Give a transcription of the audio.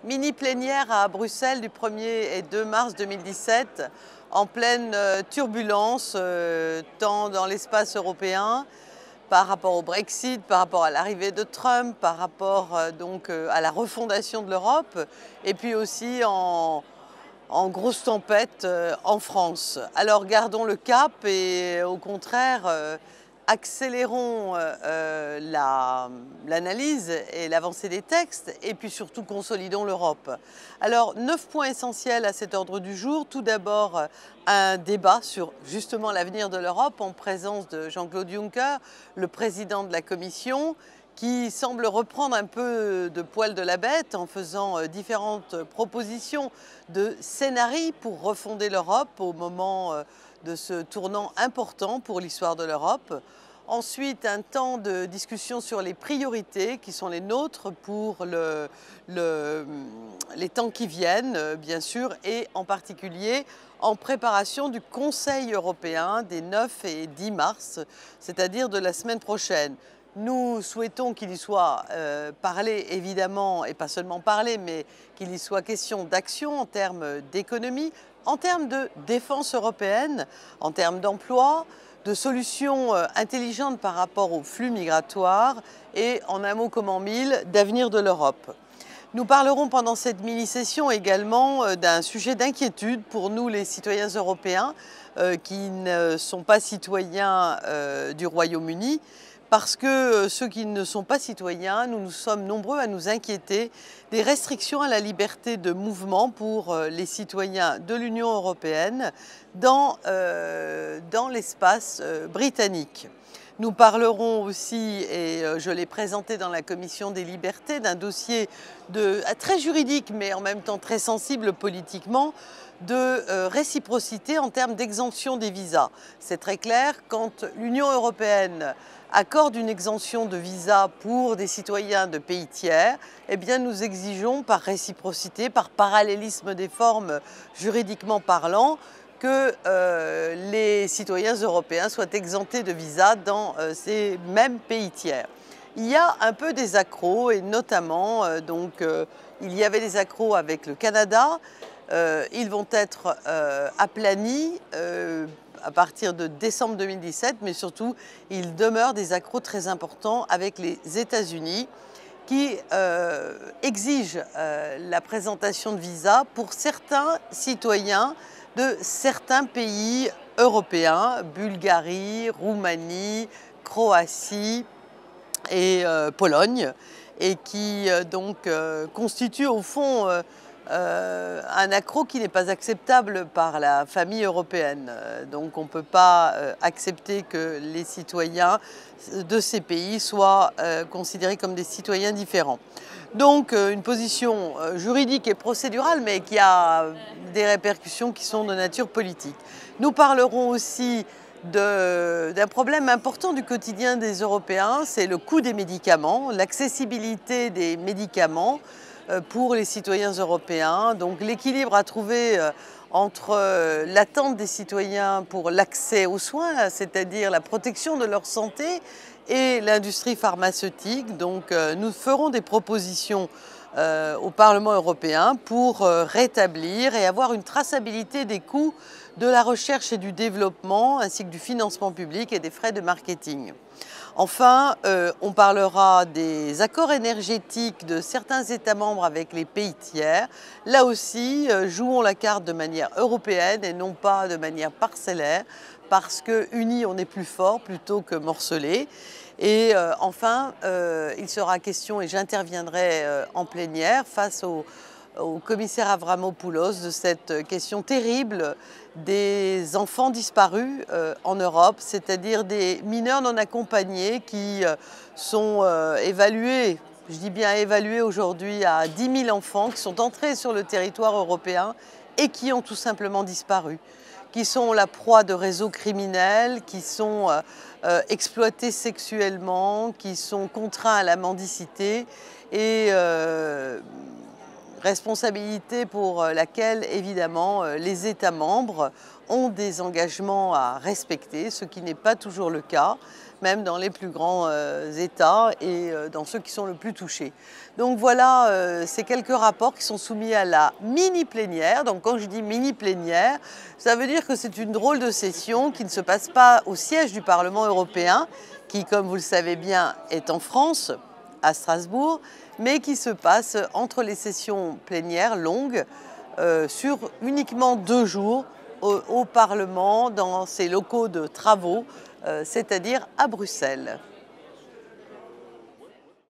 Mini plénière à Bruxelles du 1er et 2 mars 2017, en pleine turbulence, tant dans l'espace européen, par rapport au Brexit, par rapport à l'arrivée de Trump, par rapport à la refondation de l'Europe, et puis aussi en grosse tempête en France. Alors gardons le cap et au contraire accélérons l'analyse et l'avancée des textes et puis surtout consolidons l'Europe. Alors 9 points essentiels à cet ordre du jour. Tout d'abord un débat sur justement l'avenir de l'Europe en présence de Jean-Claude Juncker, le président de la Commission, qui semble reprendre un peu de poil de la bête en faisant différentes propositions de scénarii pour refonder l'Europe au moment de ce tournant important pour l'histoire de l'Europe. Ensuite, un temps de discussion sur les priorités qui sont les nôtres pour les temps qui viennent, bien sûr, et en particulier en préparation du Conseil européen des 9 et 10 mars, c'est-à-dire de la semaine prochaine. Nous souhaitons qu'il y soit parlé, évidemment, et pas seulement parlé, mais qu'il y soit question d'action en termes d'économie, en termes de défense européenne, en termes d'emploi, de solutions intelligentes par rapport aux flux migratoires et, en un mot comme en mille, d'avenir de l'Europe. Nous parlerons pendant cette mini-session également d'un sujet d'inquiétude pour nous, les citoyens européens, qui ne sont pas citoyens du Royaume-Uni, parce que ceux qui ne sont pas citoyens, nous sommes nombreux à nous inquiéter des restrictions à la liberté de mouvement pour les citoyens de l'Union européenne dans l'espace britannique. Nous parlerons aussi, et je l'ai présenté dans la Commission des libertés, d'un dossier très juridique mais en même temps très sensible politiquement, de réciprocité en termes d'exemption des visas. C'est très clair, quand l'Union européenne accorde une exemption de visa pour des citoyens de pays tiers, eh bien nous exigeons par réciprocité, par parallélisme des formes juridiquement parlant, que les citoyens européens soient exemptés de visa dans ces mêmes pays tiers. Il y a un peu des accros et notamment, il y avait des accros avec le Canada. Ils vont être aplanis à partir de décembre 2017, mais surtout, il demeure des accros très importants avec les États-Unis qui exigent la présentation de visa pour certains citoyens de certains pays européens, Bulgarie, Roumanie, Croatie et Pologne, et qui constituent au fond un accroc qui n'est pas acceptable par la famille européenne. Donc on ne peut pas accepter que les citoyens de ces pays soient considérés comme des citoyens différents. Donc une position juridique et procédurale, mais qui a des répercussions qui sont de nature politique. Nous parlerons aussi d'un problème important du quotidien des Européens, c'est le coût des médicaments, l'accessibilité des médicaments pour les citoyens européens. Donc l'équilibre à trouver entre l'attente des citoyens pour l'accès aux soins, c'est-à-dire la protection de leur santé, et l'industrie pharmaceutique. Donc nous ferons des propositions au Parlement européen pour rétablir et avoir une traçabilité des coûts de la recherche et du développement, ainsi que du financement public et des frais de marketing. Enfin, on parlera des accords énergétiques de certains États membres avec les pays tiers. Là aussi, jouons la carte de manière européenne et non pas de manière parcellaire, parce que unis on est plus fort plutôt que morcelés. Et enfin, il sera question, et j'interviendrai en plénière face au commissaire Avramopoulos, de cette question terrible des enfants disparus en Europe, c'est-à-dire des mineurs non accompagnés qui sont évalués, je dis bien évalués aujourd'hui à 10 000 enfants qui sont entrés sur le territoire européen et qui ont tout simplement disparu, qui sont la proie de réseaux criminels, qui sont exploités sexuellement, qui sont contraints à la mendicité et Responsabilité pour laquelle, évidemment, les États membres ont des engagements à respecter, ce qui n'est pas toujours le cas, même dans les plus grands États et dans ceux qui sont le plus touchés. Donc voilà ces quelques rapports qui sont soumis à la mini-plénière. Donc quand je dis mini-plénière, ça veut dire que c'est une drôle de session qui ne se passe pas au siège du Parlement européen, qui, comme vous le savez bien, est en France, à Strasbourg, mais qui se passe entre les sessions plénières longues sur uniquement 2 jours au Parlement, dans ses locaux de travaux, c'est-à-dire à Bruxelles.